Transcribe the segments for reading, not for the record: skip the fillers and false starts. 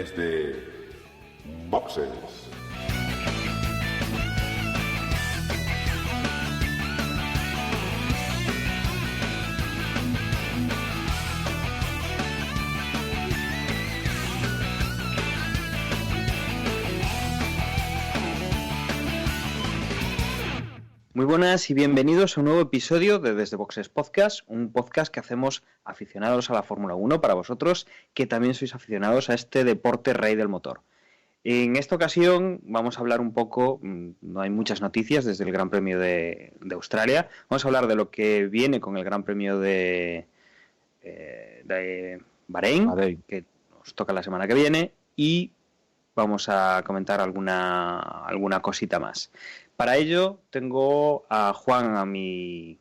Desde Boxes. Muy buenas y bienvenidos a un nuevo episodio de Desde Boxes Podcast, un podcast que hacemos aficionados a la Fórmula 1 para vosotros que también sois aficionados a este deporte rey del motor. En esta ocasión vamos a hablar un poco, no hay muchas noticias desde el Gran Premio de Australia, vamos a hablar de lo que viene con el Gran Premio de Bahrein, que nos toca la semana que viene, y vamos a comentar alguna cosita más. Para ello tengo a Juan a mi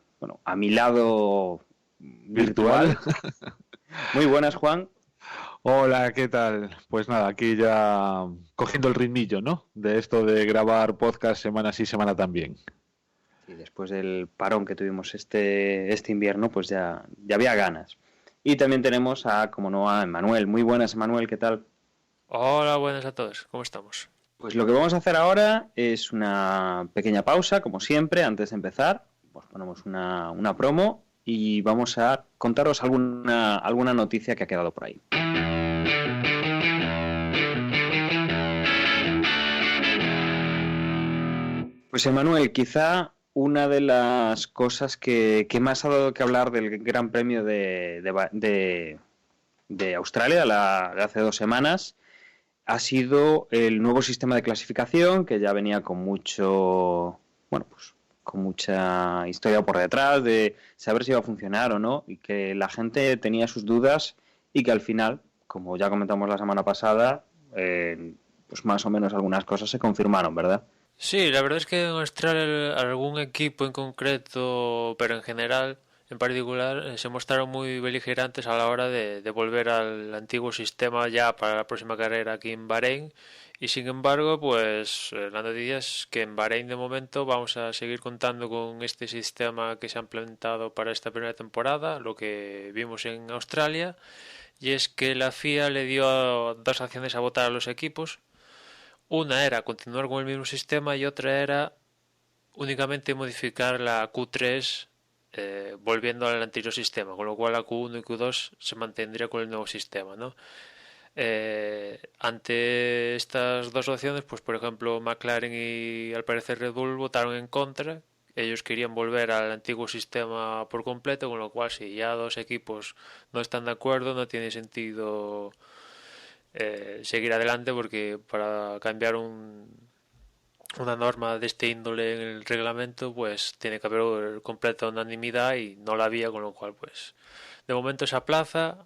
lado virtual. Muy buenas, Juan. Hola, ¿qué tal? Pues nada, aquí ya cogiendo el ritmillo, ¿no? De esto de grabar podcast semana sí, semana también. Sí, después del parón que tuvimos este invierno, pues ya había ganas. Y también tenemos a Emanuel. Muy buenas, Emanuel, ¿qué tal? Hola, buenas a todos. ¿Cómo estamos? Pues lo que vamos a hacer ahora es una pequeña pausa, como siempre, antes de empezar. Pues ponemos una promo y vamos a contaros alguna noticia que ha quedado por ahí. Pues Emanuel, quizá una de las cosas que más ha dado que hablar del Gran Premio de Australia de hace 2 semanas ha sido el nuevo sistema de clasificación, que ya venía con mucha historia por detrás de saber si iba a funcionar o no, y que la gente tenía sus dudas y que al final, como ya comentamos la semana pasada, pues más o menos algunas cosas se confirmaron, ¿verdad? Sí, la verdad es que en Australia algún equipo en concreto, pero en general, en particular, se mostraron muy beligerantes a la hora de volver al antiguo sistema ya para la próxima carrera aquí en Bahrein. Y sin embargo, pues la noticia es que en Bahrein de momento vamos a seguir contando con este sistema que se ha implementado para esta primera temporada, lo que vimos en Australia, y es que la FIA le dio 2 acciones a votar a los equipos. Una era continuar con el mismo sistema y otra era únicamente modificar la Q3 volviendo al anterior sistema, con lo cual la Q1 y Q2 se mantendría con el nuevo sistema, ¿no? Ante estas 2 opciones, pues por ejemplo McLaren y al parecer Red Bull votaron en contra. Ellos querían volver al antiguo sistema por completo, con lo cual si ya 2 equipos no están de acuerdo no tiene sentido seguir adelante, porque para cambiar una norma de este índole en el reglamento pues tiene que haber completa unanimidad y no la había, con lo cual pues de momento se aplaza.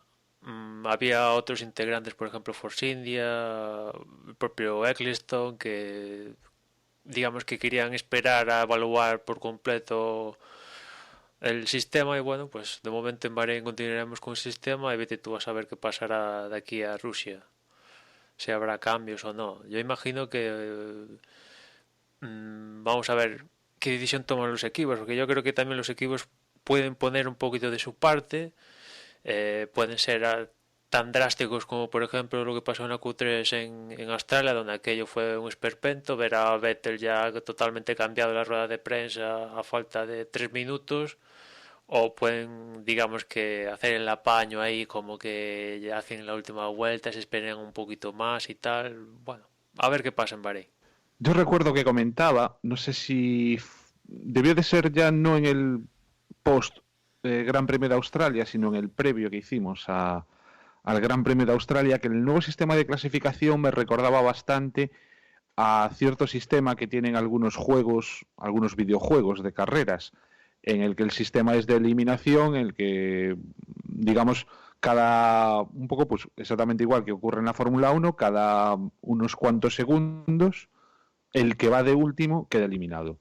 Había otros integrantes, por ejemplo Force India, el propio Ecclestone, que digamos que querían esperar a evaluar por completo el sistema, y bueno, pues de momento en Bahrein continuaremos con el sistema y vete tú a saber qué pasará de aquí a Rusia, si habrá cambios o no. Yo imagino que vamos a ver qué decisión toman los equipos, porque yo creo que también los equipos pueden poner un poquito de su parte, pueden ser tan drásticos como por ejemplo lo que pasó en la Q3 en Australia, donde aquello fue un esperpento, ver a Vettel ya totalmente cambiado la rueda de prensa a falta de 3 minutos, o pueden, digamos, que hacer el apaño ahí, como que ya hacen la última vuelta, se esperan un poquito más y tal. Bueno, a ver qué pasa en Bahrein. Yo recuerdo que comentaba, no sé si debió de ser ya no en el post Gran Premio de Australia, sino en el previo que hicimos al Gran Premio de Australia, que el nuevo sistema de clasificación me recordaba bastante a cierto sistema que tienen algunos videojuegos de carreras, en el que el sistema es de eliminación, en el que, digamos, un poco pues exactamente igual que ocurre en la Fórmula 1, cada unos cuantos segundos, el que va de último queda eliminado.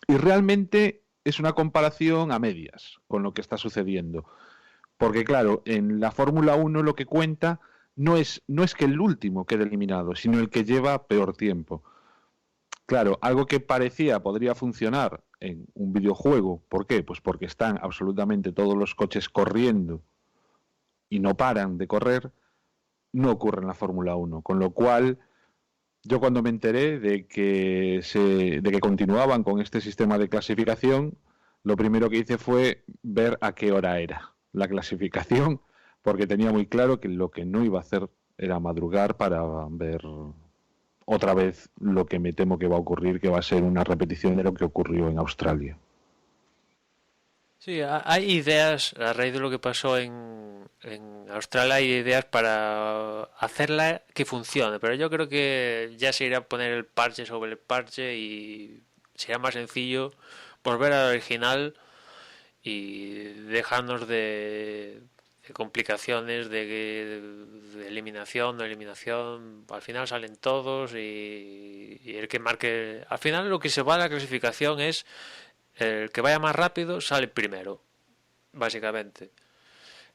Y realmente es una comparación a medias con lo que está sucediendo. Porque claro, en la Fórmula 1 lo que cuenta no es que el último quede eliminado, sino el que lleva peor tiempo. Claro, algo que parecía podría funcionar en un videojuego. ¿Por qué? Pues porque están absolutamente todos los coches corriendo y no paran de correr. no ocurre en la Fórmula 1, con lo cual yo cuando me enteré de que continuaban con este sistema de clasificación, lo primero que hice fue ver a qué hora era la clasificación, porque tenía muy claro que lo que no iba a hacer era madrugar para ver otra vez lo que me temo que va a ocurrir, que va a ser una repetición de lo que ocurrió en Australia. Sí, hay ideas, a raíz de lo que pasó en Australia, hay ideas para hacerla que funcione, pero yo creo que ya se irá a poner el parche sobre el parche y será más sencillo volver al original y dejarnos de complicaciones, de eliminación, no eliminación. Al final salen todos y el que marque. Al final lo que se va a la clasificación es el que vaya más rápido sale primero, básicamente.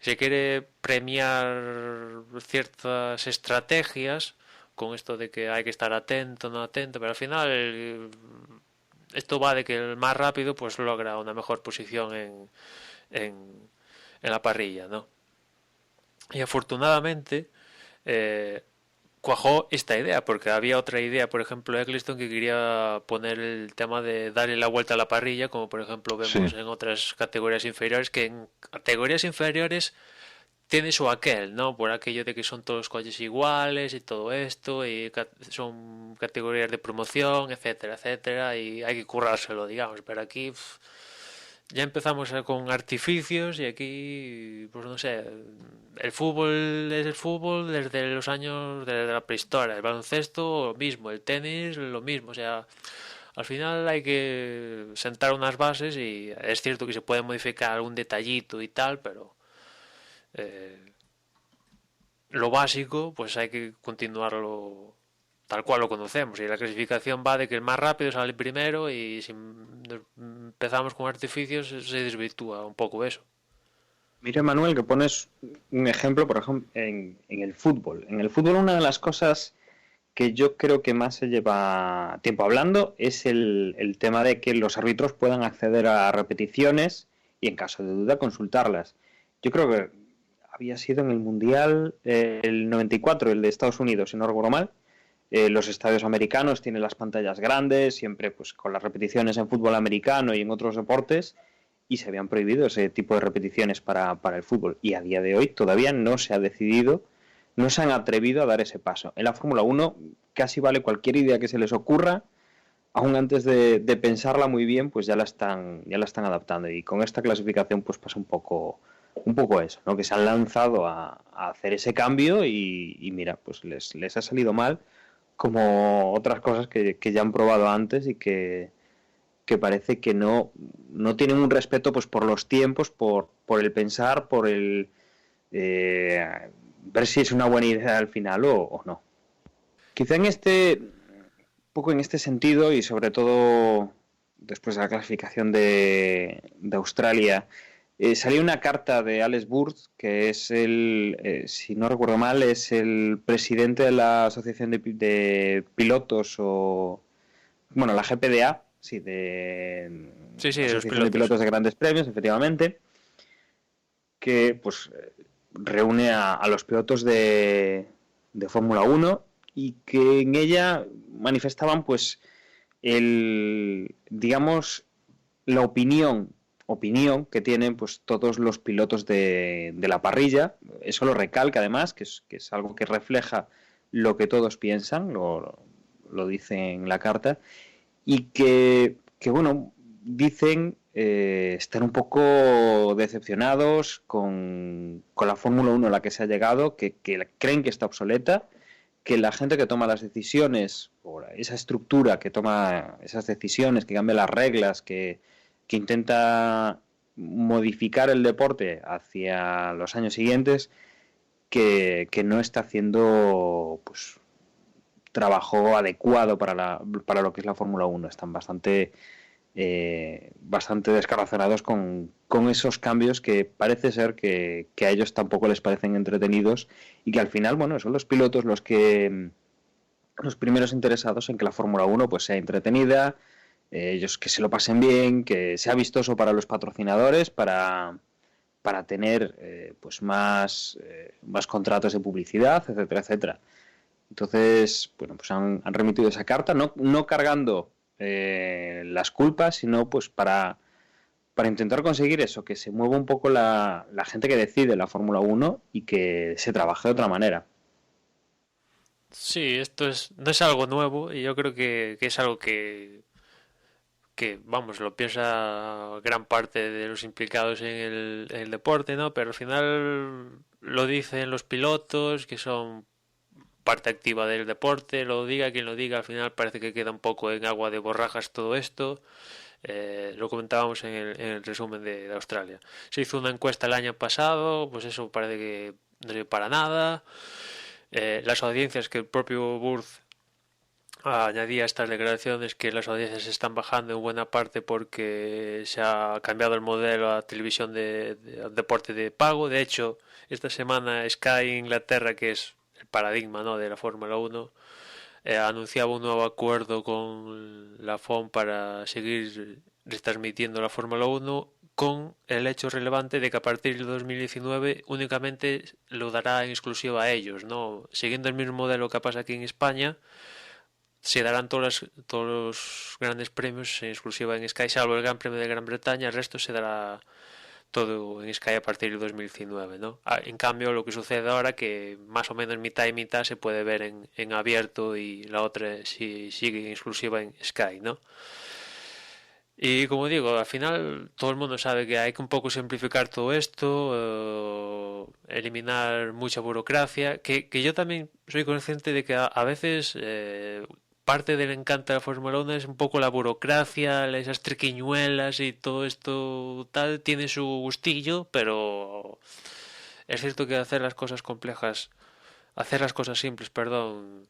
Se quiere premiar ciertas estrategias con esto de que hay que estar atento, no atento, pero al final esto va de que el más rápido pues logra una mejor posición en, en la parrilla, ¿no? Y afortunadamente cuajó esta idea, porque había otra idea, por ejemplo, Eccleston, que quería poner el tema de darle la vuelta a la parrilla, como por ejemplo vemos en otras categorías inferiores, que en categorías inferiores tiene su aquel, ¿no? Por aquello de que son todos coches iguales y todo esto, y son categorías de promoción, etcétera, etcétera, y hay que currárselo, digamos, pero aquí ya empezamos con artificios y aquí, pues no sé, el fútbol es el fútbol desde los años de la prehistoria, el baloncesto lo mismo, el tenis lo mismo, o sea, al final hay que sentar unas bases y es cierto que se puede modificar algún detallito y tal, pero lo básico pues hay que continuarlo tal cual lo conocemos, y la clasificación va de que el más rápido sale primero, y si empezamos con artificios se desvirtúa un poco eso. Mira, Manuel, que pones un ejemplo, por ejemplo, en el fútbol. En el fútbol una de las cosas que yo creo que más se lleva tiempo hablando es el tema de que los árbitros puedan acceder a repeticiones y en caso de duda consultarlas. Yo creo que había sido en el Mundial el 94, el de Estados Unidos, si no recuerdo mal. Los estadios americanos tienen las pantallas grandes, siempre pues con las repeticiones en fútbol americano y en otros deportes, y se habían prohibido ese tipo de repeticiones para el fútbol. Y a día de hoy todavía no se ha decidido, no se han atrevido a dar ese paso. En la Fórmula 1 casi vale cualquier idea que se les ocurra, aún antes de pensarla muy bien, pues ya la están adaptando. Y con esta clasificación pues pasa un poco eso, ¿no? Que se han lanzado a hacer ese cambio y mira, pues les ha salido mal, como otras cosas que ya han probado antes y que parece que no tienen un respeto pues por los tiempos, por el pensar, por el ver si es una buena idea al final o no. Quizá en este sentido, y sobre todo después de la clasificación de Australia, salió una carta de Alex Burr, que es si no recuerdo mal, es el presidente de la Asociación de Pilotos, la GPDA, sí, de los Asociación de Pilotos de Grandes Premios, efectivamente, que pues reúne a los pilotos de Fórmula 1 y que en ella manifestaban pues digamos, la opinión que tienen pues todos los pilotos de la parrilla. Eso lo recalca además, que es algo que refleja lo que todos piensan, lo dice en la carta, y que bueno, dicen estar un poco decepcionados con la Fórmula 1 a la que se ha llegado, que creen que está obsoleta, que la gente que toma las decisiones, o esa estructura que toma esas decisiones, que cambia las reglas, que intenta modificar el deporte hacia los años siguientes, que no está haciendo pues trabajo adecuado para lo que es la Fórmula 1. Están bastante descarazonados con esos cambios que parece ser que a ellos tampoco les parecen entretenidos, y que al final, bueno, son los pilotos los primeros interesados en que la Fórmula 1 pues sea entretenida, ellos que se lo pasen bien, que sea vistoso para los patrocinadores, para para tener pues más contratos de publicidad, etcétera, etcétera. Entonces, bueno, pues han remitido esa carta, no cargando las culpas, sino pues para intentar conseguir eso, que se mueva un poco la gente que decide la Fórmula 1 y que se trabaje de otra manera. Sí, no es algo nuevo y yo creo que es algo vamos, lo piensa gran parte de los implicados en el deporte, ¿no? Pero al final lo dicen los pilotos, que son parte activa del deporte, lo diga quien lo diga, al final parece que queda un poco en agua de borrajas todo esto. Lo comentábamos en el resumen de Australia. Se hizo una encuesta el año pasado, pues eso parece que no sirve para nada. Las audiencias que el propio Burth añadía a estas declaraciones, que las audiencias están bajando en buena parte porque se ha cambiado el modelo a televisión de deporte de pago. De hecho, esta semana Sky Inglaterra, que es el paradigma, ¿no?, de la Fórmula 1, anunciaba un nuevo acuerdo con la FOM para seguir retransmitiendo la Fórmula 1, con el hecho relevante de que a partir del 2019 únicamente lo dará en exclusiva a ellos, ¿no? Siguiendo el mismo modelo que pasa aquí en España, se darán todos los grandes premios en exclusiva en Sky, salvo el Gran Premio de Gran Bretaña. El resto se dará todo en Sky a partir del 2019, ¿no? En cambio, lo que sucede ahora, que más o menos mitad y mitad se puede ver en abierto y la otra sigue en exclusiva en Sky, ¿no? Y como digo, al final todo el mundo sabe que hay que un poco simplificar todo esto, eliminar mucha burocracia, que yo también soy consciente de que a veces parte del encanto de la Fórmula 1 es un poco la burocracia, esas triquiñuelas y todo esto tal, tiene su gustillo, pero es cierto que hacer las cosas simples, perdón,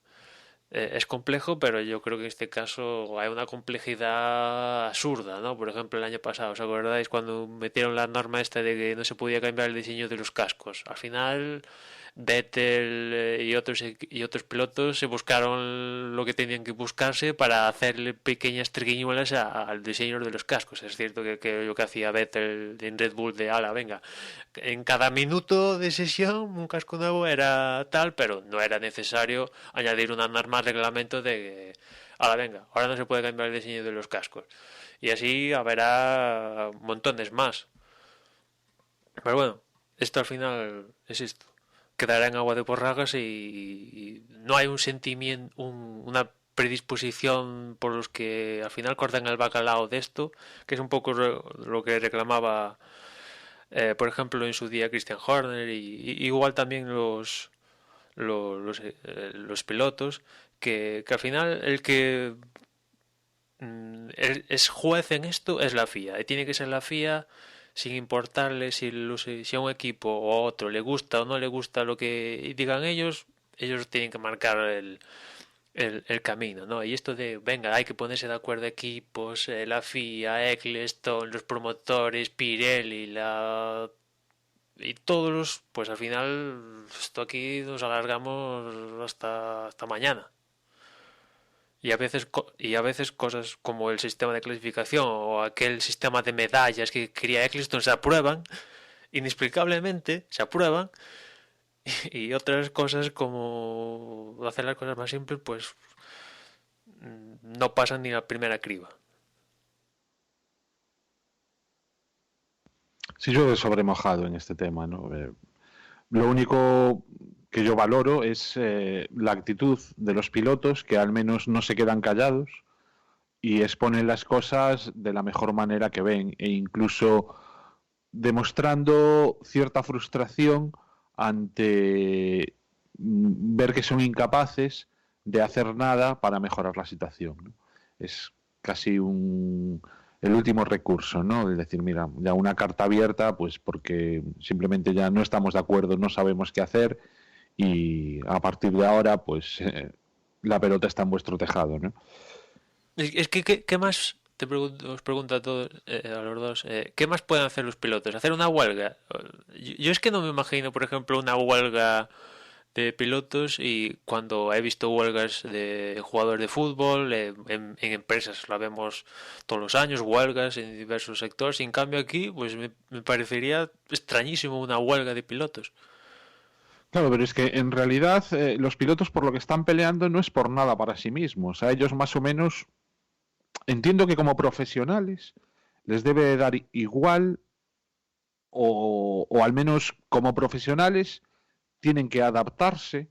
es complejo, pero yo creo que en este caso hay una complejidad absurda, ¿no? Por ejemplo, el año pasado, ¿os acordáis cuando metieron la norma esta de que no se podía cambiar el diseño de los cascos? Al final Vettel y otros pilotos se buscaron lo que tenían que buscarse para hacerle pequeñas triquiñuelas al diseño de los cascos. Es cierto que lo que hacía Vettel en Red Bull de ala, venga, en cada minuto de sesión un casco nuevo era tal, pero no era necesario añadir una norma al reglamento de que, ala, venga, ahora no se puede cambiar el diseño de los cascos. Y así habrá montones más. Pero bueno, esto al final es esto. Quedará en agua de borragas y no hay un sentimiento, una predisposición por los que al final cortan el bacalao de esto, que es un poco lo que reclamaba, por ejemplo, en su día Christian Horner y igual también los pilotos, que al final el que es juez en esto es la FIA, y tiene que ser la FIA sin importarle si a un equipo o a otro le gusta o no le gusta lo que digan ellos tienen que marcar el camino, ¿no? Y esto de, venga, hay que ponerse de acuerdo equipos, la FIA, Eccleston, los promotores, Pirelli, y todos, pues al final esto aquí nos alargamos hasta mañana. Y a veces cosas como el sistema de clasificación o aquel sistema de medallas que quería Eccleston se aprueban, inexplicablemente se aprueban, y otras cosas como hacer las cosas más simples pues no pasan ni la primera criba. Sí, yo he sobremojado en este tema, ¿no? Lo único que yo valoro es la actitud de los pilotos, que al menos no se quedan callados y exponen las cosas de la mejor manera que ven, e incluso demostrando cierta frustración ante ver que son incapaces de hacer nada para mejorar la situación, ¿no? Es casi el último recurso, ¿no? Es decir, mira, ya una carta abierta, pues porque simplemente ya no estamos de acuerdo, no sabemos qué hacer, y a partir de ahora, pues la pelota está en vuestro tejado, ¿no? Es que, ¿qué más? Os pregunto a todos, a los dos, ¿qué más pueden hacer los pilotos? ¿Hacer una huelga? Yo es que no me imagino, por ejemplo, una huelga de pilotos, y cuando he visto huelgas de jugadores de fútbol, en empresas la vemos todos los años, huelgas en diversos sectores, y en cambio aquí pues me parecería extrañísimo una huelga de pilotos. Claro, pero es que en realidad los pilotos por lo que están peleando no es por nada para sí mismos. A ellos más o menos entiendo que como profesionales les debe dar igual o al menos como profesionales tienen que adaptarse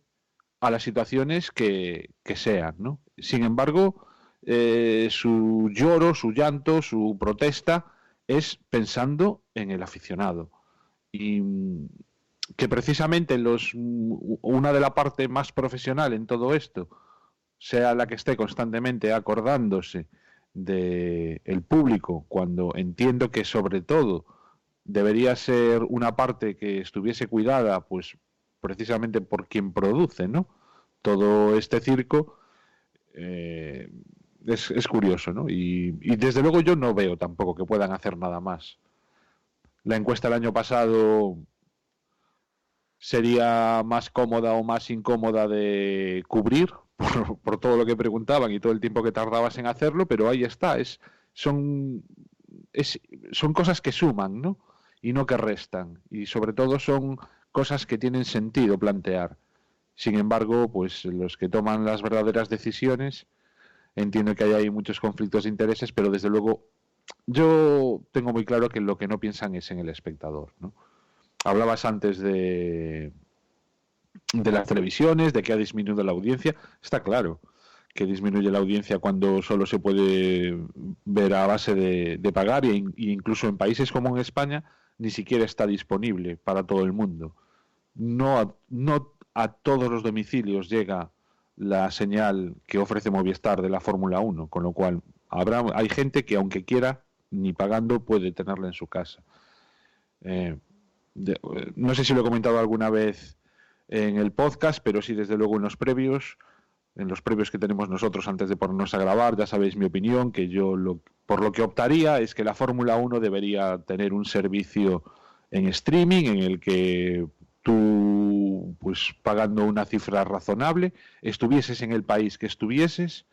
a las situaciones que sean, ¿no? Sin embargo, su lloro, su llanto, su protesta es pensando en el aficionado. Y que precisamente una de la parte más profesional en todo esto sea la que esté constantemente acordándose de el público, cuando entiendo que sobre todo debería ser una parte que estuviese cuidada, pues precisamente por quien produce, ¿no? Todo este circo es curioso, ¿no? Y desde luego yo no veo tampoco que puedan hacer nada más. La encuesta el año pasado sería más cómoda o más incómoda de cubrir por todo lo que preguntaban y todo el tiempo que tardabas en hacerlo, pero ahí está, son, son cosas que suman, ¿no? Y no que restan, y sobre todo son cosas que tienen sentido plantear. Sin embargo, pues los que toman las verdaderas decisiones, entiendo que hay muchos conflictos de intereses, pero desde luego yo tengo muy claro que lo que no piensan es en el espectador, ¿no? Hablabas antes de las televisiones, de que ha disminuido la audiencia. Está claro que disminuye la audiencia cuando solo se puede ver a base de pagar, e incluso en países como en España ni siquiera está disponible para todo el mundo. No a todos los domicilios llega la señal que ofrece Movistar de la Fórmula 1, con lo cual hay gente que aunque quiera, ni pagando puede tenerla en su casa. No sé si lo he comentado alguna vez en el podcast, pero sí desde luego en los previos que tenemos nosotros antes de ponernos a grabar, ya sabéis mi opinión, que yo por lo que optaría es que la Fórmula 1 debería tener un servicio en streaming en el que tú, pues pagando una cifra razonable, estuvieses en el país que estuvieses,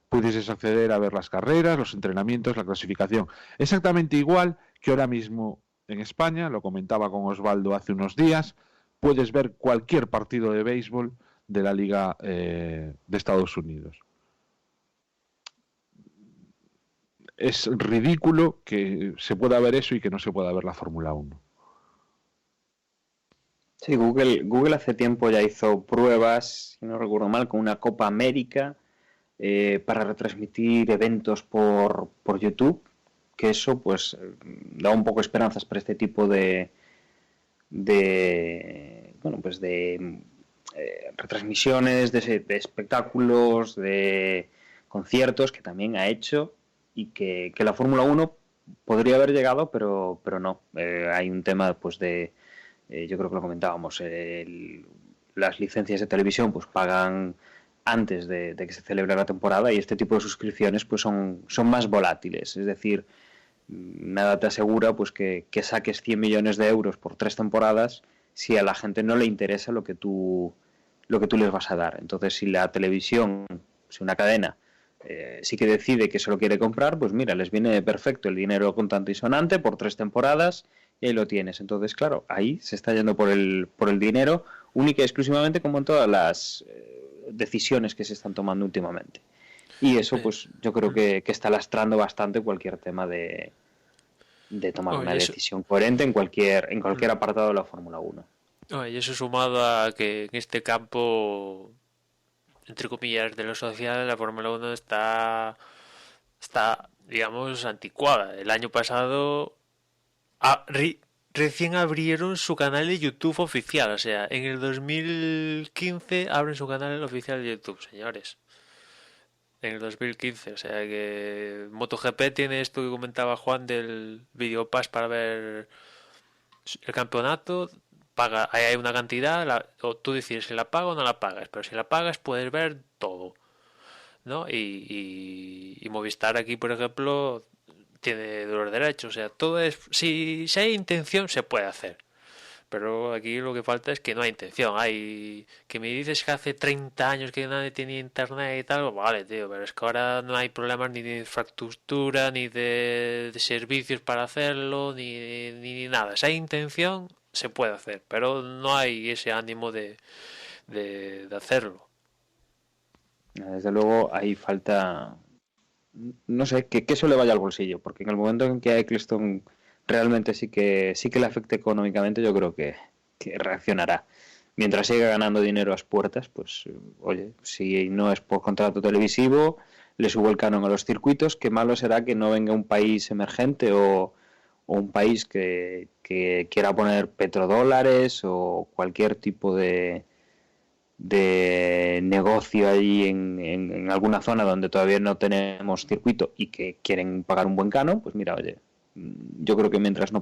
pudieses acceder a ver las carreras, los entrenamientos, la clasificación. Exactamente igual que ahora mismo en España, lo comentaba con Osvaldo hace unos días, puedes ver cualquier partido de béisbol de la Liga de Estados Unidos. Es ridículo que se pueda ver eso y que no se pueda ver la Fórmula 1. Sí, Google hace tiempo ya hizo pruebas, si no recuerdo mal, con una Copa América para retransmitir eventos por YouTube, que eso pues da un poco esperanzas para este tipo de retransmisiones, de espectáculos, de conciertos que también ha hecho, y que la Fórmula 1 podría haber llegado, pero no. Hay un tema pues yo creo que lo comentábamos, las licencias de televisión pues pagan antes de que se celebre la temporada, y este tipo de suscripciones pues son más volátiles, es decir, nada te asegura pues que saques 100 millones de euros por 3 temporadas si a la gente no le interesa lo que tú les vas a dar. Entonces, si la televisión, si una cadena sí que decide que se lo quiere comprar, pues mira, les viene perfecto el dinero contante y sonante por 3 temporadas y ahí lo tienes. Entonces, claro, ahí se está yendo por el dinero única y exclusivamente, como en todas las decisiones que se están tomando últimamente. Y eso, pues yo creo que está lastrando bastante cualquier tema de tomar una decisión coherente en cualquier apartado de la Fórmula 1. Y eso sumado a que en este campo, entre comillas, de la sociedad, la Fórmula 1 está, digamos, anticuada. El año pasado recién abrieron su canal de YouTube oficial. O sea, en el 2015 abren su canal oficial de YouTube, señores. En el 2015, o sea que MotoGP tiene esto que comentaba Juan del Video Pass para ver el campeonato. Paga, ahí hay una cantidad, o tú decides si la pagas o no la pagas, pero si la pagas puedes ver todo, ¿no? Y Movistar aquí, por ejemplo, tiene los derechos, o sea, todo es, si hay intención se puede hacer, pero aquí lo que falta es que no hay intención. Hay que me dices que hace 30 años que nadie tenía internet y tal, vale, tío, pero es que ahora no hay problemas ni de infraestructura, ni de servicios para hacerlo, ni nada. Si hay intención, se puede hacer, pero no hay ese ánimo de hacerlo. Desde luego, ahí falta, no sé, que eso le vaya al bolsillo, porque en el momento en que a Eccleston realmente sí que le afecte económicamente, yo creo que reaccionará. Mientras siga ganando dinero a las puertas, pues, oye, si no es por contrato televisivo, le subo el canon a los circuitos, qué malo será que no venga un país emergente o un país que quiera poner petrodólares o cualquier tipo de negocio ahí en alguna zona donde todavía no tenemos circuito y que quieren pagar un buen canon, pues mira, oye, yo creo que mientras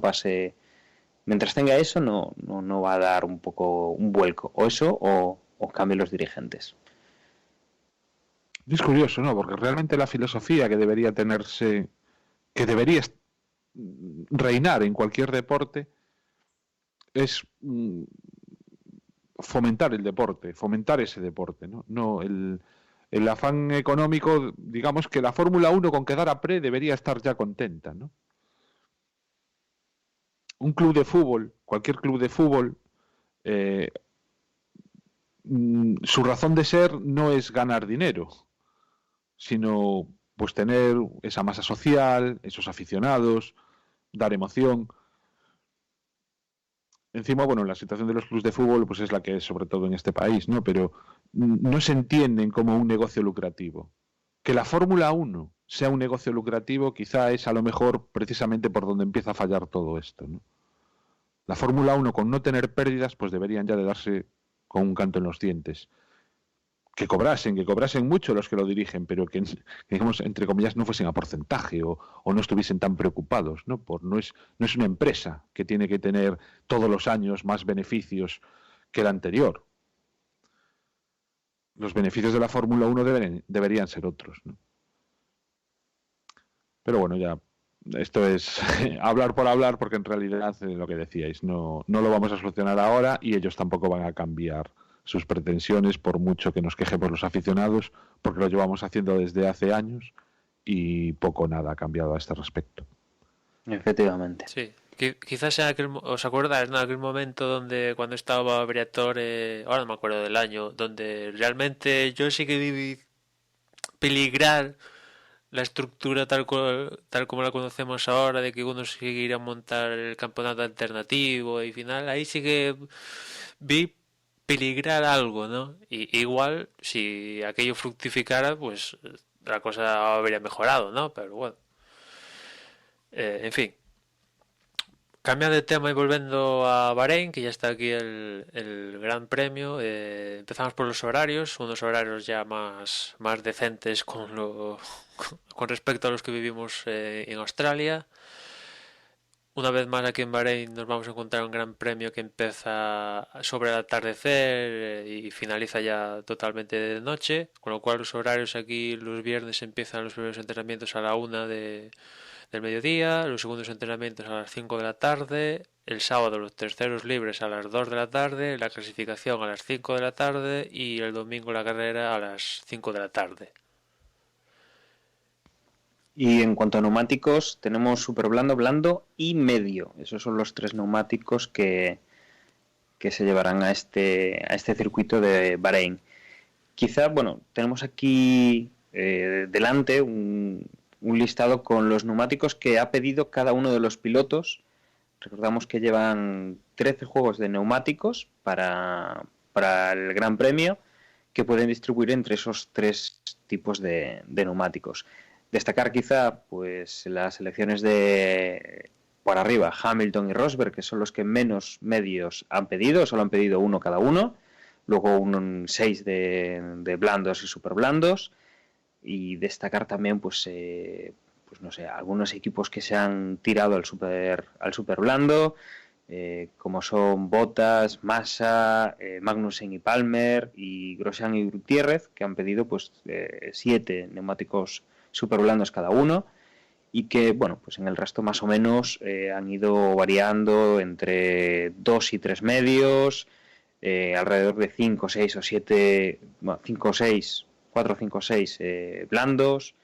tenga eso no va a dar un poco un vuelco, o eso o cambien los dirigentes. Es curioso, ¿no? Porque realmente la filosofía que debería tenerse, que debería reinar en cualquier deporte, es fomentar el deporte, fomentar ese deporte, ¿no? No el afán económico, digamos que la Fórmula 1 con quedar a pre debería estar ya contenta, ¿no? Un club de fútbol, cualquier club de fútbol, su razón de ser no es ganar dinero, sino pues tener esa masa social, esos aficionados, dar emoción. Encima, bueno, la situación de los clubes de fútbol pues es la que es sobre todo en este país, ¿no? Pero no se entienden como un negocio lucrativo. Que la Fórmula 1 sea un negocio lucrativo quizá es a lo mejor precisamente por donde empieza a fallar todo esto, ¿no? La Fórmula 1 con no tener pérdidas pues deberían ya de darse con un canto en los dientes. Que cobrasen mucho los que lo dirigen, pero que digamos, entre comillas, no fuesen a porcentaje o no estuviesen tan preocupados, ¿no? No es una empresa que tiene que tener todos los años más beneficios que la anterior. Los beneficios de la Fórmula 1 deberían ser otros, ¿no? Pero bueno, ya esto es hablar por hablar, porque en realidad lo que decíais, no lo vamos a solucionar ahora y ellos tampoco van a cambiar sus pretensiones, por mucho que nos quejemos los aficionados, porque lo llevamos haciendo desde hace años y poco o nada ha cambiado a este respecto. Efectivamente. Sí, quizás en os acordáis, ¿no? Aquel momento donde cuando estaba Briatore, ahora no me acuerdo del año, donde realmente yo sí que vi peligrar la estructura tal como la conocemos ahora, de que uno seguirá a montar el campeonato alternativo y final, ahí sí que vi peligrar algo, ¿no? Y igual, si aquello fructificara, pues la cosa habría mejorado, ¿no? Pero bueno. En fin. Cambiando de tema y volviendo a Bahrein, que ya está aquí el Gran Premio, empezamos por los horarios, unos horarios ya más decentes con respecto a los que vivimos en Australia. Una vez más aquí en Bahrein nos vamos a encontrar un Gran Premio que empieza sobre el atardecer y finaliza ya totalmente de noche, con lo cual los horarios aquí los viernes empiezan los primeros entrenamientos a la 1 del mediodía, los segundos entrenamientos a las 5 de la tarde, el sábado los terceros libres a las 2 de la tarde, la clasificación a las 5 de la tarde y el domingo la carrera a las 5 de la tarde. Y en cuanto a neumáticos, tenemos super blando, blando y medio. Esos son los tres neumáticos que se llevarán a este circuito de Bahrein. Quizá, bueno, tenemos aquí delante un listado con los neumáticos que ha pedido cada uno de los pilotos. Recordamos que llevan 13 juegos de neumáticos para el Gran Premio que pueden distribuir entre esos tres tipos de neumáticos. Destacar quizá pues las elecciones de por arriba, Hamilton y Rosberg, que son los que menos medios han pedido, solo han pedido uno cada uno, luego 6 de blandos y super blandos, y destacar también pues no sé, algunos equipos que se han tirado al super blando, como son Bottas, Massa, Magnussen y Palmer, y Grosjean y Gutiérrez, que han pedido pues 7 neumáticos super blandos cada uno, y que, bueno, pues en el resto más o menos han ido variando entre 2 y 3 medios, alrededor de 5, 6 o 7, bueno, 5 o 6, 4, 5 o 6 blandos,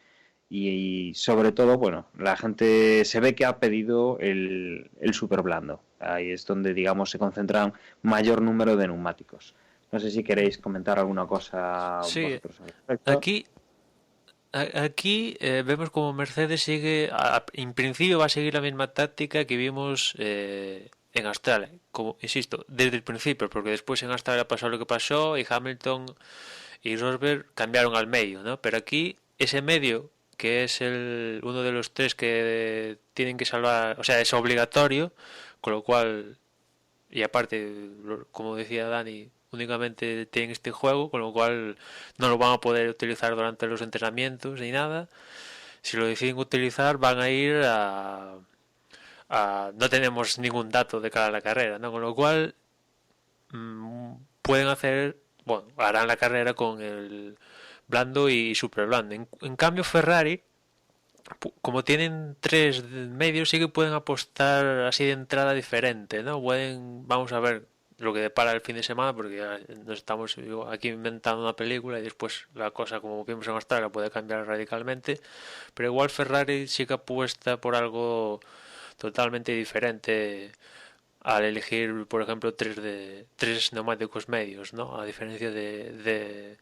y sobre todo, bueno, la gente se ve que ha pedido el super blando. Ahí es donde, digamos, se concentran mayor número de neumáticos. No sé si queréis comentar alguna cosa Sí, vosotros al respecto. aquí vemos como Mercedes sigue, en principio va a seguir la misma táctica que vimos en Australia, como insisto, desde el principio, porque después en Australia pasó lo que pasó y Hamilton y Rosberg cambiaron al medio, ¿no? Pero aquí ese medio, que es uno de los tres que tienen que salvar, o sea, es obligatorio, con lo cual, y aparte, como decía Dani, únicamente tienen este juego, con lo cual no lo van a poder utilizar durante los entrenamientos ni nada. Si lo deciden utilizar, van a ir no tenemos ningún dato de cara a la carrera, ¿no? Con lo cual pueden hacer, bueno, harán la carrera con el blando y super blando. En cambio, Ferrari, como tienen tres medios, sí que pueden apostar así de entrada diferente, ¿no? Vamos a ver lo que depara el fin de semana, porque ya nos estamos aquí inventando una película y después la cosa, como vimos en Australia, puede cambiar radicalmente. Pero igual Ferrari sí que apuesta por algo totalmente diferente al elegir, por ejemplo, tres neumáticos medios, ¿no? A diferencia de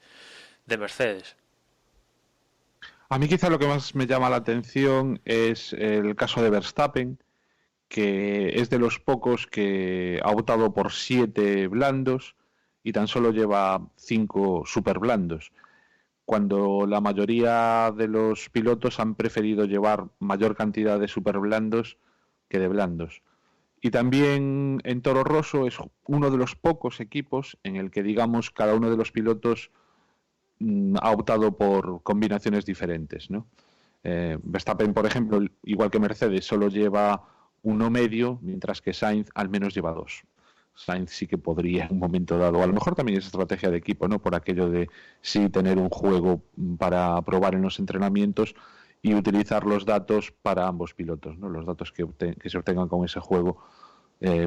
Mercedes. A mí quizá lo que más me llama la atención es el caso de Verstappen, que es de los pocos que ha optado por 7 blandos y tan solo lleva 5 super blandos, cuando la mayoría de los pilotos han preferido llevar mayor cantidad de super blandos que de blandos. Y también en Toro Rosso es uno de los pocos equipos en el que, digamos, cada uno de los pilotos ha optado por combinaciones diferentes, ¿no? Verstappen, por ejemplo, igual que Mercedes, solo lleva uno medio, mientras que Sainz al menos lleva dos. Sainz sí que podría en un momento dado, a lo mejor también es estrategia de equipo, ¿no? Por aquello de sí tener un juego para probar en los entrenamientos y utilizar los datos para ambos pilotos, ¿no? Los datos que se obtengan con ese juego,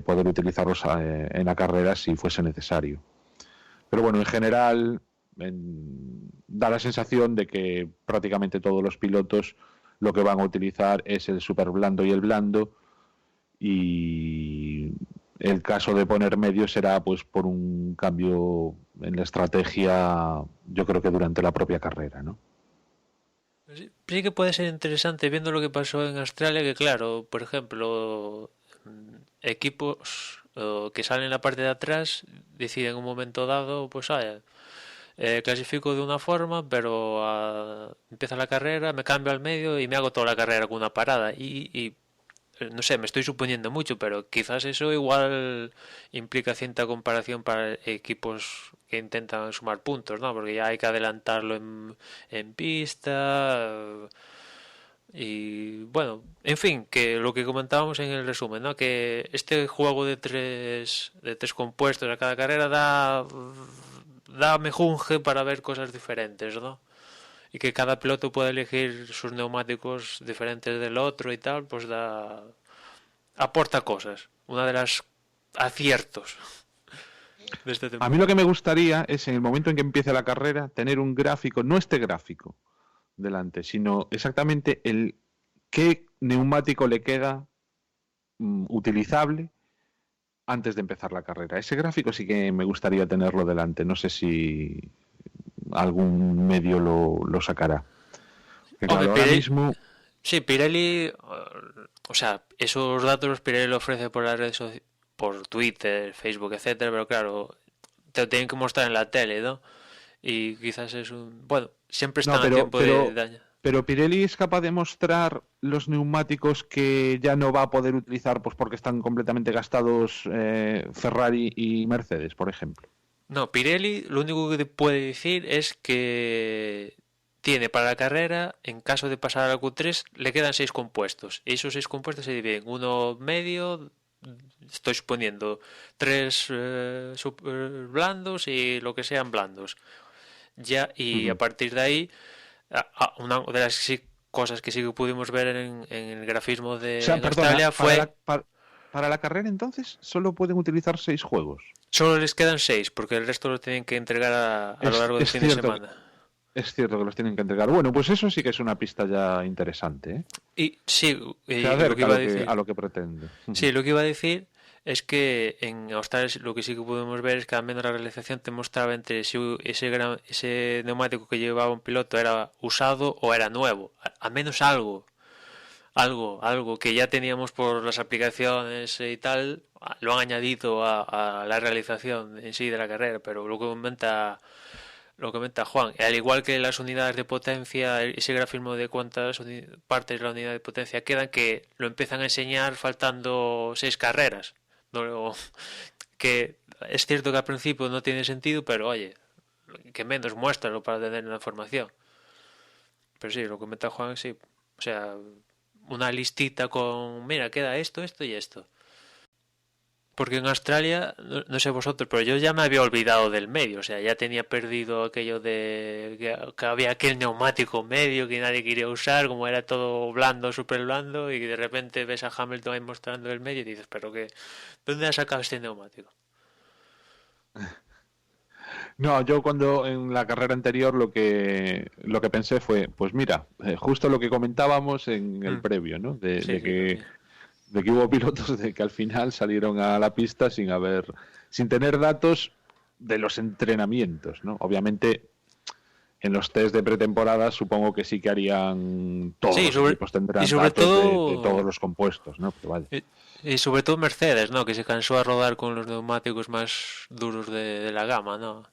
poder utilizarlos en la carrera si fuese necesario. Pero bueno, en general da la sensación de que prácticamente todos los pilotos lo que van a utilizar es el super blando y el blando, y el caso de poner medio será pues por un cambio en la estrategia, yo creo que durante la propia carrera, ¿no? Sí que puede ser interesante viendo lo que pasó en Australia, que claro, por ejemplo, equipos que salen en la parte de atrás deciden en un momento dado, pues clasifico de una forma, pero empieza la carrera, me cambio al medio y me hago toda la carrera con una parada. Y no sé, me estoy suponiendo mucho, pero quizás eso igual implica cierta comparación para equipos que intentan sumar puntos, ¿no? Porque ya hay que adelantarlo en pista. Y bueno, en fin, que lo que comentábamos en el resumen, ¿no? Que este juego de tres compuestos a cada carrera da mejunje para ver cosas diferentes, ¿no? Y que cada piloto puede elegir sus neumáticos diferentes del otro y tal, pues aporta cosas. Una de las aciertos de este A mí lo que me gustaría es, en el momento en que empiece la carrera, tener un gráfico, no este gráfico delante, sino exactamente qué neumático le queda utilizable antes de empezar la carrera. Ese gráfico sí que me gustaría tenerlo delante. No sé si algún medio lo sacará. Que, claro, ahora mismo... Sí, Pirelli, o sea, esos datos Pirelli lo ofrece por las redes sociales, por Twitter, Facebook, etcétera, pero claro, te lo tienen que mostrar en la tele, ¿no? Y quizás es bueno, siempre están a tiempo de daño. Pero Pirelli es capaz de mostrar los neumáticos que ya no va a poder utilizar pues porque están completamente gastados Ferrari y Mercedes, por ejemplo. No, Pirelli lo único que te puede decir es que tiene para la carrera, en caso de pasar al Q3, le quedan 6 compuestos. Y esos 6 compuestos se dividen, uno medio, estoy suponiendo, 3 blandos y lo que sean blandos. Ya, y a partir de ahí, una de las cosas que sí que pudimos ver en el grafismo de O sea, en perdona, Australia fue... para la carrera entonces solo pueden utilizar 6 juegos. Solo les quedan 6, porque el resto lo tienen que entregar a lo largo del fin de semana. Es cierto que los tienen que entregar. Bueno, pues eso sí que es una pista ya interesante, ¿eh? Y sí, Se lo acerca que iba a decir... a lo que pretende. Sí, lo que iba a decir es que en Australia lo que sí que pudimos ver es que al menos la realización te mostraba entre si ese neumático que llevaba un piloto era usado o era nuevo. Al menos algo que ya teníamos por las aplicaciones y tal, lo han añadido a la realización en sí de la carrera, pero lo que comenta Juan, al igual que las unidades de potencia, ese grafismo de cuántas partes de la unidad de potencia quedan, que lo empiezan a enseñar faltando 6 carreras. No, que es cierto que al principio no tiene sentido, pero oye, que menos muéstralo para tener la información. Pero sí, lo que comenta Juan, sí. O sea, una listita con, mira, queda esto, esto y esto. Porque en Australia, no sé vosotros, pero yo ya me había olvidado del medio. O sea, ya tenía perdido aquello de que había aquel neumático medio que nadie quería usar, como era todo blando, súper blando, y de repente ves a Hamilton ahí mostrando el medio y dices, pero que, ¿dónde has sacado este neumático? No, yo cuando en la carrera anterior lo que pensé fue, pues mira, justo lo que comentábamos en el previo, ¿no? Sí, De que sí. de que hubo pilotos de que al final salieron a la pista sin tener datos de los entrenamientos, ¿no? Obviamente en los test de pretemporada supongo que sí que harían todos los equipos tendrán sobre datos todo, de todos los compuestos, ¿no? Pero vale. Y sobre todo Mercedes, ¿no? Que se cansó a rodar con los neumáticos más duros de la gama, ¿no?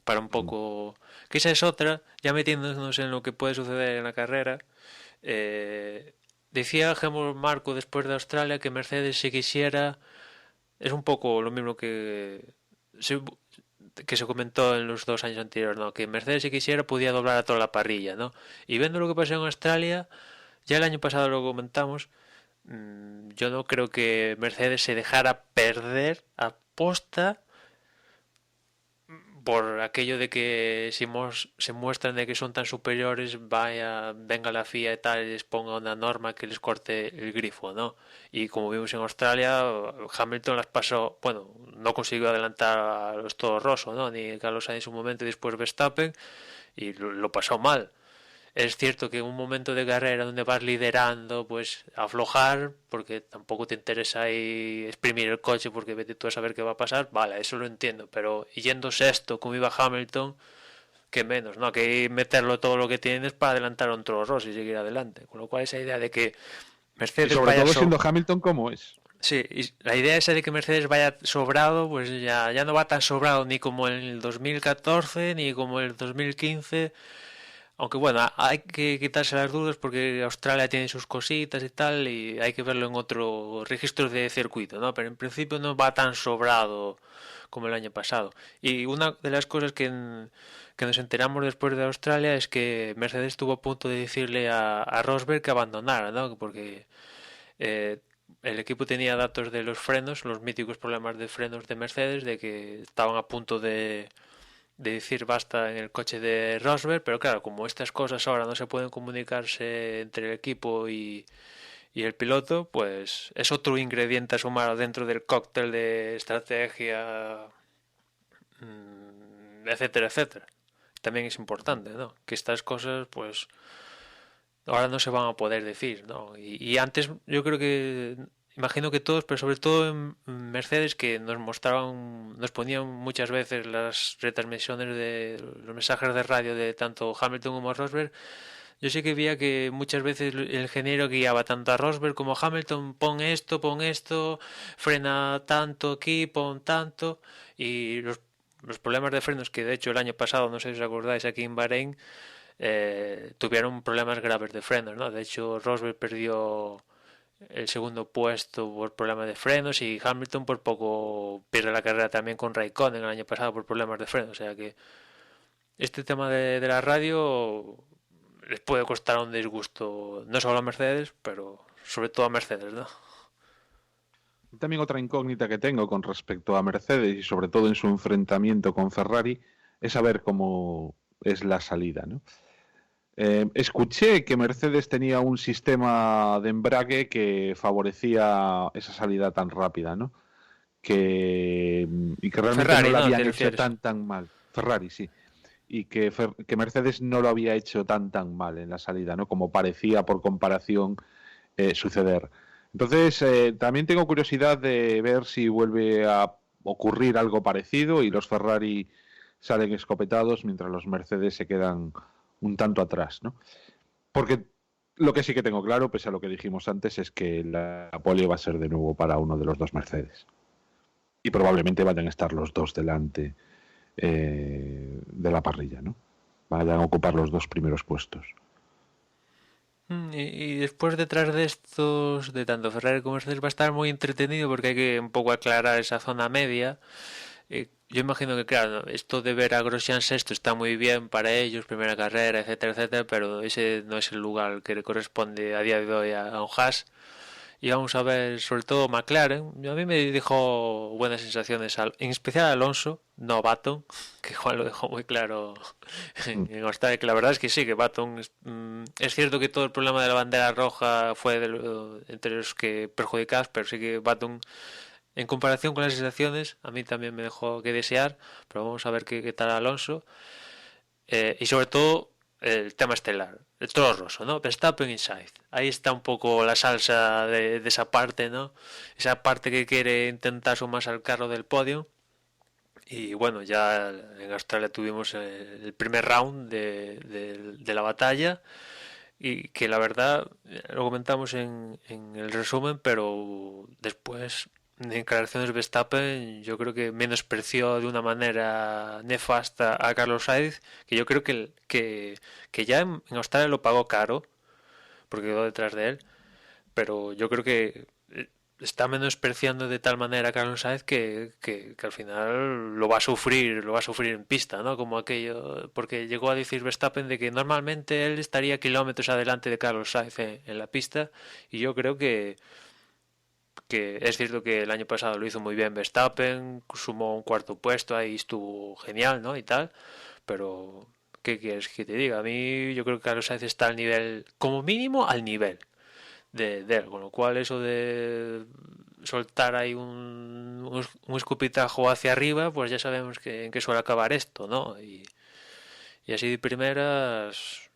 Para un poco... Que esa es otra, ya metiéndonos en lo que puede suceder en la carrera. Decía Helmut Marko después de Australia que Mercedes si quisiera, es un poco lo mismo que se comentó en los 2 años anteriores, ¿no? Que Mercedes si quisiera podía doblar a toda la parrilla, ¿no? Y viendo lo que pasó en Australia, ya el año pasado lo comentamos, yo no creo que Mercedes se dejara perder a posta por aquello de que si se muestran de que son tan superiores, venga la FIA y tal y les ponga una norma que les corte el grifo, ¿no? Y como vimos en Australia, Hamilton las pasó, bueno, no consiguió adelantar a los Toro Rosso, ¿no? Ni Carlos Sainz en su momento y después Verstappen, y lo pasó mal. Es cierto que en un momento de carrera donde vas liderando, pues aflojar, porque tampoco te interesa ahí exprimir el coche porque vete tú a saber qué va a pasar, vale, eso lo entiendo, pero yendo sexto como iba Hamilton, que menos, ¿no? Que meterlo todo lo que tienes para adelantar a un Toro Rosso y seguir adelante. Con lo cual esa idea de que Mercedes y sobre todo siendo Hamilton como es. Sí, y la idea esa de que Mercedes vaya sobrado, pues ya no va tan sobrado ni como en el 2014 ni como en el 2015. Aunque bueno, hay que quitarse las dudas porque Australia tiene sus cositas y tal y hay que verlo en otro registro de circuito, ¿no? Pero en principio no va tan sobrado como el año pasado. Y una de las cosas que nos enteramos después de Australia es que Mercedes estuvo a punto de decirle a Rosberg que abandonara, ¿no? Porque el equipo tenía datos de los frenos, los míticos problemas de frenos de Mercedes, de que estaban a punto de decir basta en el coche de Rosberg, pero claro, como estas cosas ahora no se pueden comunicarse entre el equipo y el piloto, pues es otro ingrediente a sumar dentro del cóctel de estrategia, etcétera, etcétera. También es importante, ¿no? Que estas cosas, pues, ahora no se van a poder decir, ¿no? Y antes yo creo que imagino que todos, pero sobre todo en Mercedes, que nos ponían muchas veces las retransmisiones de los mensajes de radio de tanto Hamilton como Rosberg. Yo sí que veía que muchas veces el ingeniero guiaba tanto a Rosberg como a Hamilton, pon esto, frena tanto aquí, pon tanto, y los problemas de frenos que de hecho el año pasado, no sé si os acordáis, aquí en Bahrein, tuvieron problemas graves de frenos, ¿no? De hecho Rosberg perdió el segundo puesto por problemas de frenos y Hamilton por poco pierde la carrera también con Raikkonen el año pasado por problemas de frenos. O sea que este tema de la radio les puede costar un disgusto no solo a Mercedes, pero sobre todo a Mercedes, ¿no? También otra incógnita que tengo con respecto a Mercedes y sobre todo en su enfrentamiento con Ferrari es saber cómo es la salida, ¿no? Escuché que Mercedes tenía un sistema de embrague que favorecía esa salida tan rápida, ¿no? Y que realmente Ferrari, no lo ¿no? ¿Te habían hecho refieres? tan mal. Ferrari, sí. Y que Mercedes no lo había hecho tan mal en la salida, ¿no? Como parecía por comparación suceder. Entonces, también tengo curiosidad de ver si vuelve a ocurrir algo parecido y los Ferrari salen escopetados mientras los Mercedes se quedan un tanto atrás, ¿no? Porque lo que sí que tengo claro, pese a lo que dijimos antes, es que la pole va a ser de nuevo para uno de los dos Mercedes. Y probablemente vayan a estar los dos delante de la parrilla, ¿no? Vayan a ocupar los dos primeros puestos. Y después detrás de estos, de tanto Ferrari como Mercedes, va a estar muy entretenido porque hay que un poco aclarar esa zona media. Yo imagino que, claro, ¿no? Esto de ver a Grosjean sexto está muy bien para ellos, primera carrera, etcétera, etcétera, pero ese no es el lugar que le corresponde a día de hoy a un Haas. Y vamos a ver, sobre todo McLaren. A mí me dejó buenas sensaciones, en especial Alonso, no Baton, que Juan lo dejó muy claro en Australia, que la verdad es que sí, que Baton es cierto que todo el problema de la bandera roja fue entre los que perjudicados, pero sí que Baton, en comparación con las sensaciones, a mí también me dejó que desear, pero vamos a ver qué tal Alonso. Y sobre todo el tema estelar, el toro rosso, ¿no? Verstappen y Sainz. Ahí está un poco la salsa de esa parte, ¿no? Esa parte que quiere intentar sumarse al carro del podio. Y bueno, ya en Australia tuvimos el primer round de la batalla y que la verdad lo comentamos en el resumen, pero después en declaraciones Verstappen yo creo que menospreció de una manera nefasta a Carlos Sainz, que yo creo que ya en Australia lo pagó caro porque quedó detrás de él, pero yo creo que está menospreciando de tal manera a Carlos Sainz que al final lo va a sufrir en pista, ¿no? Como aquello, porque llegó a decir Verstappen de que normalmente él estaría kilómetros adelante de Carlos Sainz en la pista, y yo creo que es cierto que el año pasado lo hizo muy bien Verstappen, sumó un cuarto puesto, ahí estuvo genial, ¿no? Y tal, pero ¿qué quieres que te diga? A mí yo creo que Carlos Sainz está al nivel, como mínimo al nivel de él, con lo cual eso de soltar ahí un escupitajo hacia arriba, pues ya sabemos en qué suele acabar esto, ¿no? Y así de primeras,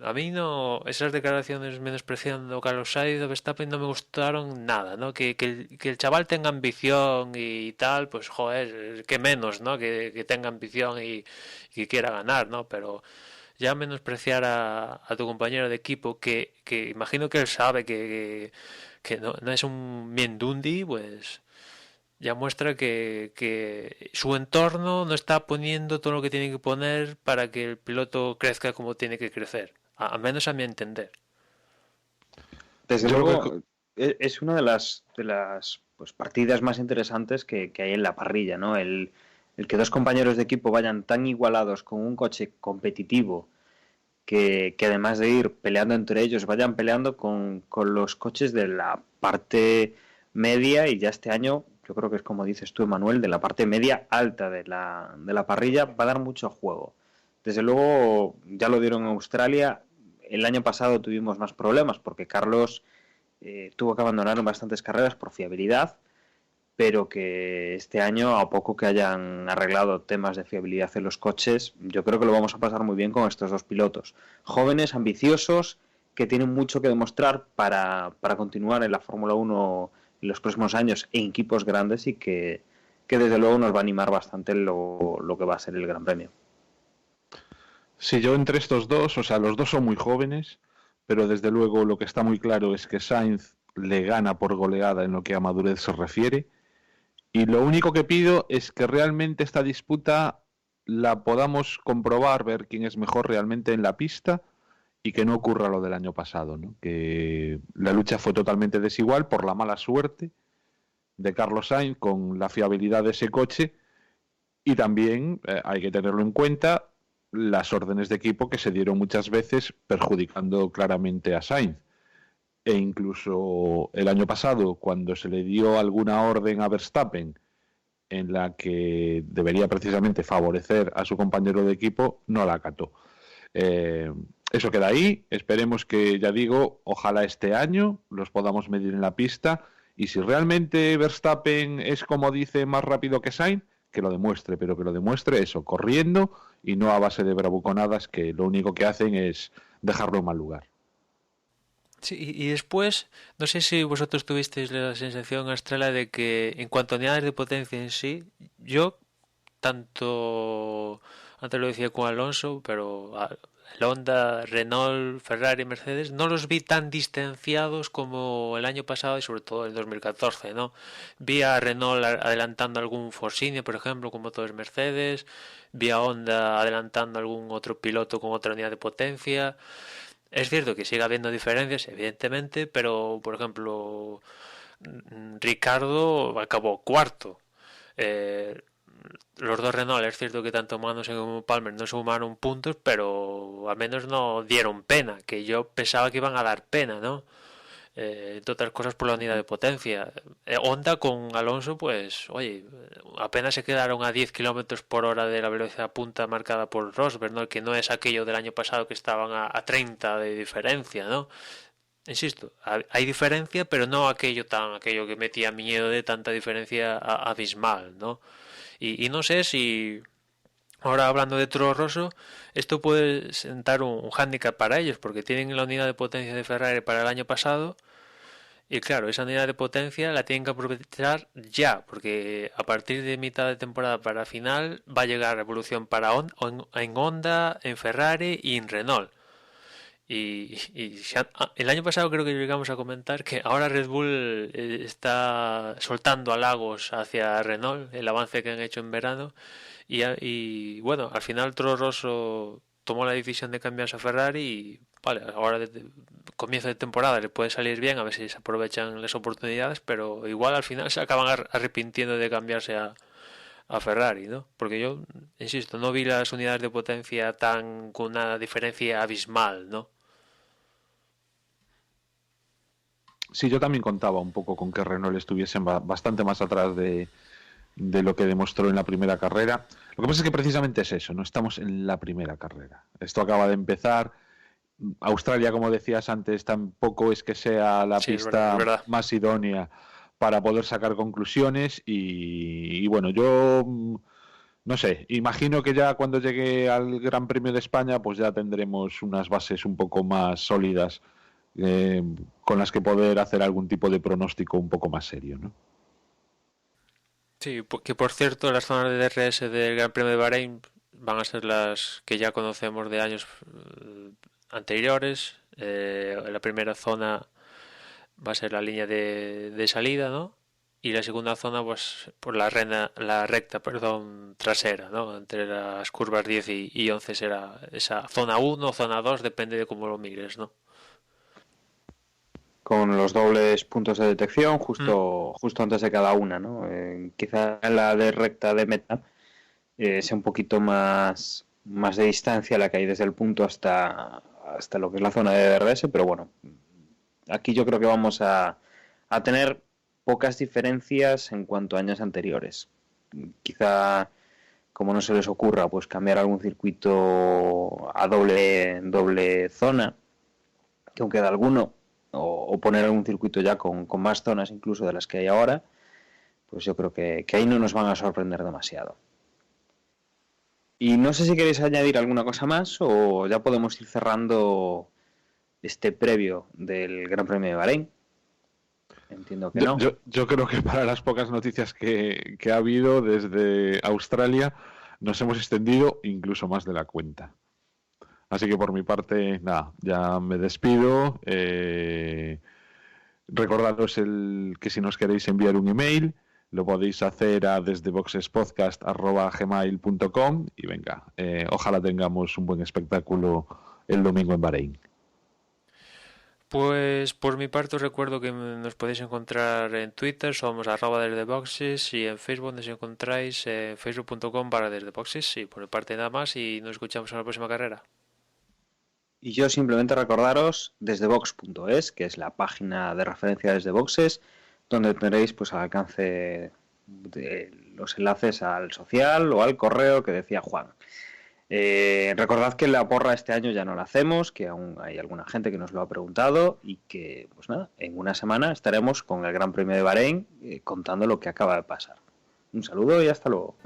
a mí no, esas declaraciones menospreciando a Carlos Sainz o Verstappen no me gustaron nada, ¿no? Que el chaval tenga ambición y tal, pues joder, que menos, ¿no? Que tenga ambición y que quiera ganar, ¿no? Pero ya menospreciar a tu compañero de equipo, que imagino que él sabe que no es un Mindundi, pues ya muestra que su entorno no está poniendo todo lo que tiene que poner para que el piloto crezca como tiene que crecer, a menos a mi entender. Desde Yo creo que luego, es una de las pues, partidas más interesantes que hay en la parrilla, ¿no? El que dos compañeros de equipo vayan tan igualados con un coche competitivo que además de ir peleando entre ellos, vayan peleando con los coches de la parte media, y ya este año, yo creo que es como dices tú, Emanuel, de la parte media alta de la parrilla, va a dar mucho juego. Desde luego, ya lo dieron en Australia. El año pasado tuvimos más problemas porque Carlos tuvo que abandonar en bastantes carreras por fiabilidad, pero que este año, a poco que hayan arreglado temas de fiabilidad en los coches, yo creo que lo vamos a pasar muy bien con estos dos pilotos. Jóvenes, ambiciosos, que tienen mucho que demostrar para continuar en la Fórmula 1 en los próximos años en equipos grandes, y que desde luego nos va a animar bastante lo que va a ser el Gran Premio. si yo entre estos dos, o sea, los dos son muy jóvenes, pero desde luego lo que está muy claro es que Sainz le gana por goleada en lo que a madurez se refiere. Y lo único que pido es que realmente esta disputa la podamos comprobar, ver quién es mejor realmente en la pista, y que no ocurra lo del año pasado, ¿no? Que la lucha fue totalmente desigual por la mala suerte de Carlos Sainz con la fiabilidad de ese coche, y también hay que tenerlo en cuenta las órdenes de equipo que se dieron muchas veces perjudicando claramente a Sainz. E incluso el año pasado, cuando se le dio alguna orden a Verstappen en la que debería precisamente favorecer a su compañero de equipo, no la acató. eso queda ahí. Esperemos que, ya digo, ojalá este año los podamos medir en la pista. Y si realmente Verstappen es, como dice, más rápido que Sainz, que lo demuestre, pero que lo demuestre eso, corriendo y no a base de bravuconadas que lo único que hacen es dejarlo en mal lugar. Sí, y después, no sé si vosotros tuvisteis la sensación, Estrella, de que en cuanto a unidades de potencia en sí, yo, tanto, antes lo decía con Alonso, pero el Honda, Renault, Ferrari, Mercedes, no los vi tan distanciados como el año pasado y sobre todo el 2014, ¿no? Vi a Renault adelantando algún Force India, por ejemplo, con motores Mercedes, vi a Honda adelantando algún otro piloto con otra unidad de potencia. Es cierto que sigue habiendo diferencias, evidentemente, pero, por ejemplo, Ricardo acabó cuarto. Los dos Renault, es cierto que tanto Magnussen como Palmer no sumaron puntos, pero al menos no dieron pena, que yo pensaba que iban a dar pena, ¿no? Entre otras cosas por la unidad de potencia. Honda con Alonso, pues, oye, apenas se quedaron a 10 kilómetros por hora de la velocidad punta marcada por Rosberg, ¿no? Que no es aquello del año pasado que estaban a 30 de diferencia, ¿no? Insisto, hay diferencia, pero no aquello que metía miedo de tanta diferencia abismal, ¿no? Y no sé si ahora, hablando de Toro Rosso, esto puede sentar un hándicap para ellos, porque tienen la unidad de potencia de Ferrari para el año pasado, y claro, esa unidad de potencia la tienen que aprovechar ya, porque a partir de mitad de temporada para final va a llegar revolución en Honda, en Ferrari y en Renault. El año pasado creo que llegamos a comentar que ahora Red Bull está soltando halagos hacia Renault, el avance que han hecho en verano, y bueno, al final Toro Rosso tomó la decisión de cambiarse a Ferrari y vale, ahora desde comienzo de temporada le puede salir bien, a ver si se aprovechan las oportunidades, pero igual al final se acaban arrepintiendo de cambiarse a Ferrari, ¿no? Porque yo, insisto, no vi las unidades de potencia con una diferencia abismal, ¿no? Sí, yo también contaba un poco con que Renault estuviesen bastante más atrás de lo que demostró en la primera carrera. Lo que pasa es que precisamente es eso, no estamos en la primera carrera. Esto acaba de empezar. Australia, como decías antes, tampoco es que sea la pista es verdad. más idónea para poder sacar conclusiones y bueno, yo no sé, imagino que ya cuando llegue al Gran Premio de España pues ya tendremos unas bases un poco más sólidas con las que poder hacer algún tipo de pronóstico un poco más serio, ¿no? Sí, que por cierto las zonas de DRS del Gran Premio de Bahrein van a ser las que ya conocemos de años anteriores. La primera zona va a ser la línea de salida, ¿no? Y la segunda zona, pues, por la recta, trasera, ¿no? Entre las curvas 10 y 11 será esa zona 1, zona 2, depende de cómo lo mires, ¿no? Con los dobles puntos de detección justo antes de cada una, ¿no? Quizá la de recta de meta sea un poquito más de distancia la que hay desde el punto hasta lo que es la zona de DRS, pero bueno, aquí yo creo que vamos a tener pocas diferencias en cuanto a años anteriores. Quizá, como no se les ocurra, pues cambiar algún circuito a doble zona, que aún queda alguno, o poner algún circuito ya con más zonas incluso de las que hay ahora, pues yo creo que ahí no nos van a sorprender demasiado. Y no sé si queréis añadir alguna cosa más o ya podemos ir cerrando este previo del Gran Premio de Bahrein. Entiendo que no. Yo creo que para las pocas noticias que ha habido desde Australia nos hemos extendido incluso más de la cuenta. Así que por mi parte, nada, ya me despido. Recordaros que si nos queréis enviar un email, lo podéis hacer a desdeboxespodcast@gmail.com y venga, ojalá tengamos un buen espectáculo el domingo en Bahrein. Pues por mi parte os recuerdo que nos podéis encontrar en Twitter, somos @desdeboxes, y en Facebook nos encontráis en facebook.com/desdeboxes. Y por mi parte nada más y nos escuchamos en la próxima carrera. Y yo simplemente recordaros desdebox.es, que es la página de referencia desde boxes, donde tendréis pues al alcance de los enlaces al social o al correo que decía Juan. Recordad que la porra este año ya no la hacemos, que aún hay alguna gente que nos lo ha preguntado y que, pues nada, en una semana estaremos con el Gran Premio de Bahrein contando lo que acaba de pasar. Un saludo y hasta luego.